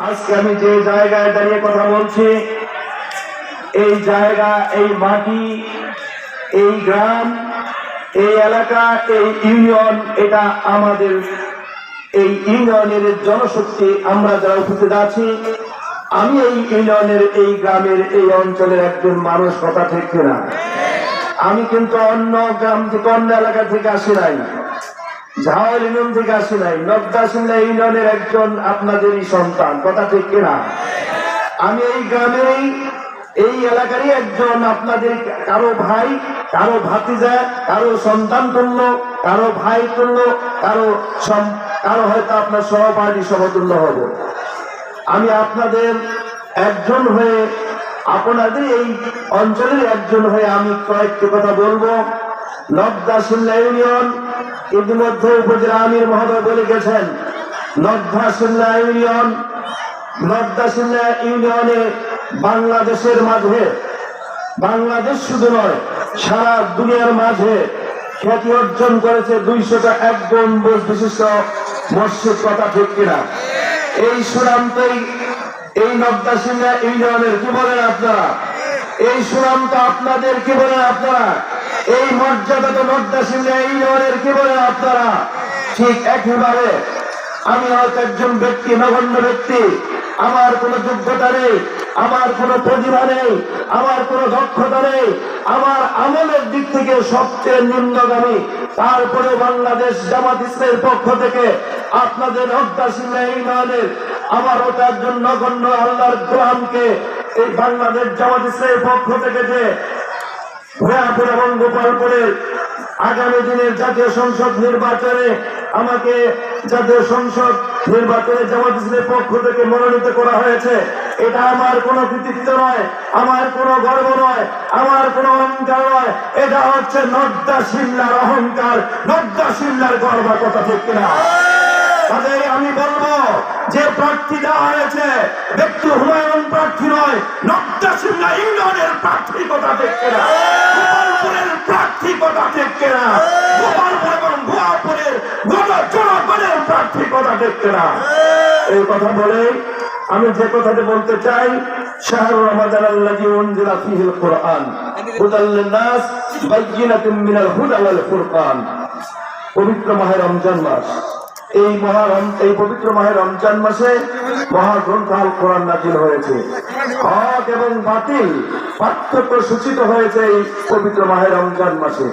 আজকে আমি যে জায়গায় দাঁড়িয়ে কথা বলছি, এই জায়গা, এই মাটি, এই গ্রাম, এই এলাকা, এই ইউনিয়ন, এটা আমাদের এই ইউনিয়নের জনশক্তি। আমরা যারা উপস্থিত আছি, আমি এই ইউনিয়নের, এই গ্রামের, এই অঞ্চলের একজন মানুষ, কথা ঠিক কিনা? আমি কিন্তু অন্য গ্রাম থেকে, অন্য এলাকা থেকে আসি নাই, ঝাওয়াল ইউনিয়ন থেকে আসি নাই, নবদাসিল্লা ইউনিয়নের একজন আপনাদেরই সন্তান, কথা ঠিক কিনা? আমি এই গ্রামেই, এই এলাকারই একজন আপনাদের কারো ভাই, কারো ভাতিজা, কারো সন্তান তুল্য, কারো ভাই তুল্য, কারো হয়তো আপনার সহপাঠী সমতুল্য হব। আমি আপনাদের একজন হয়ে, আপনাদের এই অঞ্চলের একজন হয়ে আমি কয়েকটি কথা বলবো। নবদাসিল্লা ইউনিয়ন ইতিমধ্যে উপজেলা আমির মহোদয় বলে গেছেন, নবদাসিল্লা ইউনিয়নে বাংলাদেশের মাঝে, বাংলাদেশ শুধু নয় সারা দুনিয়ার মাঝে খ্যাতি অর্জন করেছে 201 গম্বুজ বিশিষ্ট মসজিদ, কথা ঠিক কিনা? এই সুনামতেই এই নবদাসিল্লা ইউনিয়নের, কি বলেন আপনারা? এই সুনাম তো আপনাদের, কি বলেন আপনারা? এই মর্যাদা তো নবদাসিল্লা ইউনিয়নের, কি বলেন আপনারা? ঠিক একইভাবে আমি হয়তো একজন ব্যক্তি, নগণ্য ব্যক্তি, আমার কোনো যোগ্যতা নেই, আমার কোনো প্রতিভা নেই, আমার কোনো দক্ষতা নেই, আমার আমলের দিক থেকে সবচেয়ে নিম্নগামী, তারপরে বাংলাদেশ জামাত ইসলামের পক্ষ থেকে আপনাদের নবদাসিল্লা ইউনিয়নের আমার ওটা একজন নগণ্য আল্লাহর গোলামকে এই বাংলাদেশ জামাত ইসলামের পক্ষ থেকে যে ভয়াপুর এবং গোপালপুরের আগামী দিনের জাতীয় সংসদ নির্বাচনে আমাকে জাতীয় সংসদ নির্বাচনে জামাত ইসলামের পক্ষ থেকে মনোনীত করা হয়েছে, এটা আমার কোনো কৃতিত্ব নয়, আমার কোনো গর্ব নয়, আমার কোনো অহংকার নয়, এটা হচ্ছে নবদাসিল্লার অহংকার, নবদাসিল্লার গর্ব, কথা ঠিক কিনা? তাদের আমি বলবো, যে প্রার্থী দেওয়া হয়েছে ব্যক্তি হুমায়ুন প্রার্থী নয়, নবদাসিল্লা ইউনিয়নের প্রার্থী, কথা ঠিক কিনা? গোপালপুরের প্রার্থী, কথা ঠিক কিনা? গোপালপুর এবং ভুয়াপুরের জনগণের প্রার্থী, কথা ঠিক কিনা? এই কথা বলে আমি যে কথাটি বলতে চাই, শাহরুর রমাদান আল্লাযী উনজিলা ফীহিল কুরআন হুদাল লিন-নাস বায়্যিনাতুম মিনাল হুদা ওয়াল ফুরকান। পবিত্র মাহে রমজান মাস, এই পবিত্র মাহে রমজান মাসে মহাগ্রন্থ আল কোরআন নাযিল হয়েছে। হক এবং বাতিল পার্থক্য সূচিত হয়েছে এই পবিত্র মাহে রমজান মাসে।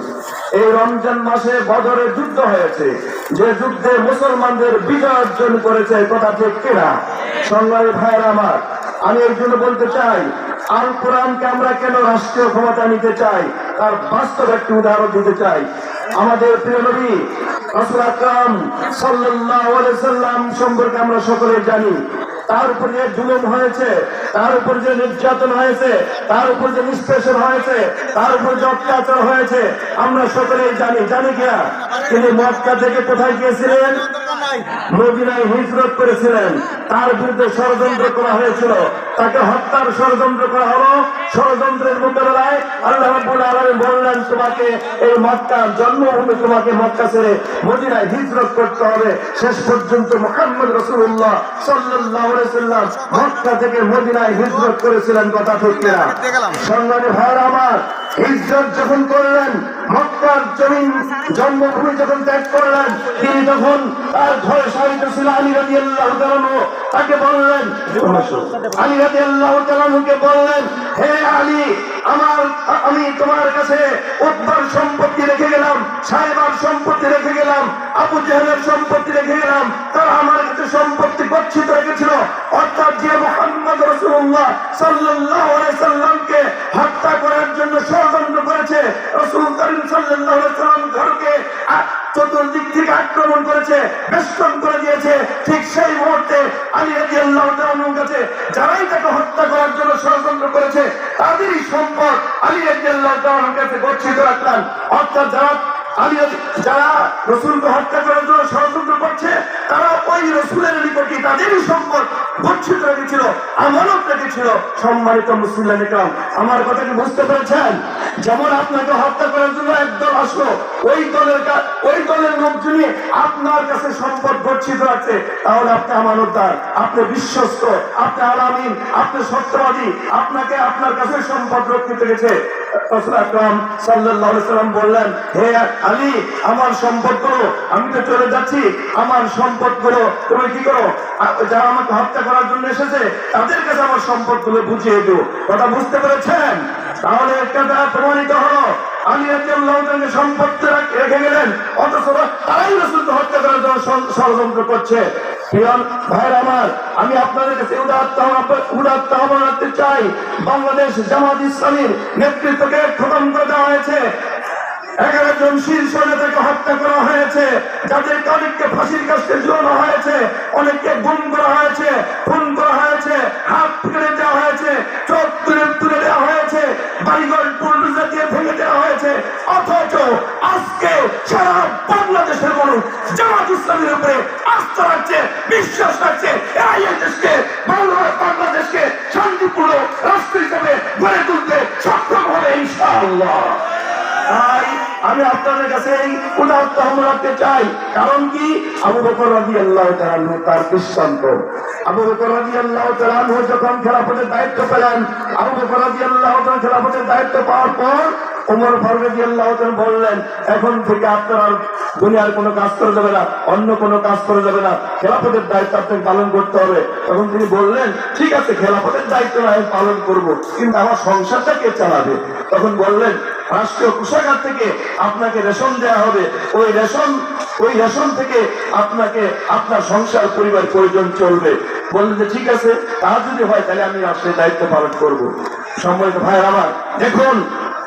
এই রমজান মাসে বদরের যুদ্ধ হয়েছে, যে যুদ্ধে মুসলমানদের বিজয় অর্জন করেছে, কথা ঠিক কিনা? সংগ্রামী ভাইয়েরা আমার, আমি এর জন্য বলতে চাই, আল কোরআনকে আমরা কেন রাষ্ট্রীয় ক্ষমতা নিতে চাই, তার বাস্তব একটি উদাহরণ দিতে চাই। আমাদের প্রিয় নবী রাসূল আকরাম সাল্লাল্লাহু আলাইহি সাল্লাম সম্পর্কে আমরা সকলে জানি। তার উপর যে জুলুম হয়েছে, তার উপর যে নির্যাতন হয়েছে, তার উপর যে নিষ্পেষণ হয়েছে, তার উপর যে অত্যাচার হয়েছে, আমরা সকলেই জানি। জানি কিনা? তিনি মক্কা থেকে কোথায় গিয়েছিলেন? মদিনায় হিজরত করেছিলেন। তার বিরুদ্ধে ষড়যন্ত্র করা হয়েছিল, তাকে হত্যার ষড়যন্ত্র করা হলো। ষড়যন্ত্রের মোকাবেলায় আল্লাহ রাব্বুল আলামিন বললেন, তোমাকে এই মক্কার জন্মভূমি, তোমাকে মক্কা ছেড়ে মদিনায় হিজরত করতে হবে। শেষ পর্যন্ত মুহাম্মদ রাসূলুল্লাহ সাল্লাল্লাহু আলাইহি সাল্লাম মক্কা থেকে মদিনায় হিজরত করেছিলেন, কথা ঠিক কিনা? সংগ্রামী ভাইরা আমার, হিজরত যখন করলেন, মক্কার জন্মভূমি যখন ত্যাগ করলেন, তিনি তখন তার ঘরে শায়িত ছিল আলী রাদিয়াল্লাহু তাআলা আনহু। তাকে বললেন, আলী রাদিয়াল্লাহু তাআলা আনহুকে বললেন, হে আলী, আমি তোমার কাছে উদ্বার সম্পত্তি রেখে গেলাম, সাহেবার সম্পত্তি রেখে গেলাম, আবু জেহেলের সম্পত্তি রেখে গেলাম, তারা আমার কাছে সম্পত্তি গচ্ছিত রেখেছিল। অর্থাৎ যে মুহাম্মদ রাসূলুল্লাহ সাল্লাল্লাহু আলাইহি সাল্লামকে হত্যা করার জন্য ষড়যন্ত্র করেছে, রাসূল করিম সাল্লাল্লাহু আলাইহি সাল্লাম ঘরকে চতুর্দিক থেকে আক্রমণ করেছে, বেষ্টন করে দিয়েছে, ঠিক সেই মুহূর্তে আলী রাদিয়াল্লাহু তাআলার কাছে যারাই তাকে হত্যা করার জন্য ষড়যন্ত্র করেছে, তাদেরই সম্পদ আলী রাদিয়াল্লাহু তাআলার কাছে গচ্ছিত রাখলেন। অর্থাৎ যারা যারা রসুলকে হত্যা করার জন্য ষড়যন্ত্র করছে, তারা ওই রসুলের নিকটে তাদেরই সম্পদ গচ্ছিত রেখেছিল, আমানত রেখেছিল। সম্মানিত মুসলিম ইকরাম, আমার কথা কি বুঝতে পেরেছেন? যেমন আপনাকে হত্যা করার জন্য একদল আসলো, ওই দলের লোকজন আপনার কাছে সম্পদ গচ্ছিত আছে, তাহলে আপনি আমানতদার, আপনি বিশ্বস্ত, আপনি আলামিন, আপনি সত্যবাদী, আপনাকে আপনার কাছে সম্পদ রক্ষিত গেছে। রাসূল আকরাম সাল্লাল্লাহু আলাইহি ওয়াসাল্লাম বললেন, হে আলী, আমার সম্পদগুলো, আমি তো চলে যাচ্ছি, আমার সম্পদগুলো তুমি কি করো, যারা আমাকে হত্যা করার জন্য এসেছে তাদের কাছে আমার সম্পদগুলো বুঝিয়ে দিও। কথা বুঝতে পেরেছেন? তাহলে একটা দ্বারা প্রমাণিত হলো আলী রাদিয়াল্লাহু তাআলা সম্পদ রেখে গেলেন, অথচ তারাই রাসূলকে হত্যা করার জন্য ষড়যন্ত্র করছে। প্রিয় ভাইয়ের আমার, আমি আপনাদের কাছে উদাত্ত আহ্বান রাখতে চাই, বাংলাদেশ জামাত ইসলামীর নেতৃত্বকে খতম করে দেওয়া হয়েছে। 11 জন শীর্ষ নেতাকে হত্যা করা হয়েছে, যাদেরকে অনেককে ফাঁসির কাছে ঝুলানো হয়েছে, অনেককে গুম করা হয়েছে, খুন করা হয়েছে, হাত কেটে দেওয়া হয়েছে, চোখ তুলে দেওয়া হয়েছে, বাড়িঘর বুলডোজার দিয়ে ভেঙে দেওয়া হয়েছে। অথচ আজকে সারা বাংলাদেশের মানুষ জামাত ইসলামের উপরে আস্থা রাখছে, বিশ্বাস রাখছে, এই দেশকে, বাংলাদেশকে শান্তিপূর্ণ রাষ্ট্র হিসেবে গড়ে তুলতে সক্ষম হবে ইনশাআল্লাহ। তাই আমি আপনাদের কাছে এই উদাত্ত আহ্বান রাখতে চাই। কারণ কি? আবু বকর রাদিয়াল্লাহু তাআলা আনহু তার দৃষ্টান্ত। আবু বকর রাদিয়াল্লাহু তাআলা আনহু যখন খেলাফতের দায়িত্ব পেলেন, আবু বকর রাদিয়াল্লাহু তাআলা খেলাফতের দায়িত্ব পাওয়ার পর ওমর ফারুক রাদিয়াল্লাহু তাআলা বললেন, এখন থেকে আপনার আর দুনিয়ার কোনো কাজ করা যাবে না, অন্য কোনো কাজ করা যাবে না, খেলাফতের দায়িত্ব আপনাকে পালন করতে হবে। তখন তিনি বললেন, ঠিক আছে, খেলাফতের দায়িত্ব আমি পালন করব, কিন্তু আমার সংসারটা কে চালাবে? তখন বললেন, রাষ্ট্রীয় কোষাগার থেকে আপনাকে রেশন দেওয়া হবে, ওই রেশন থেকে আপনাকে আপনার সংসার পরিবার প্রয়োজন চলবে। বললেন যে ঠিক আছে, তা যদি হয় তাহলে আমি রাষ্ট্রের দায়িত্ব পালন করব। সম্মানিত ভাইয়ের আমার, দেখুন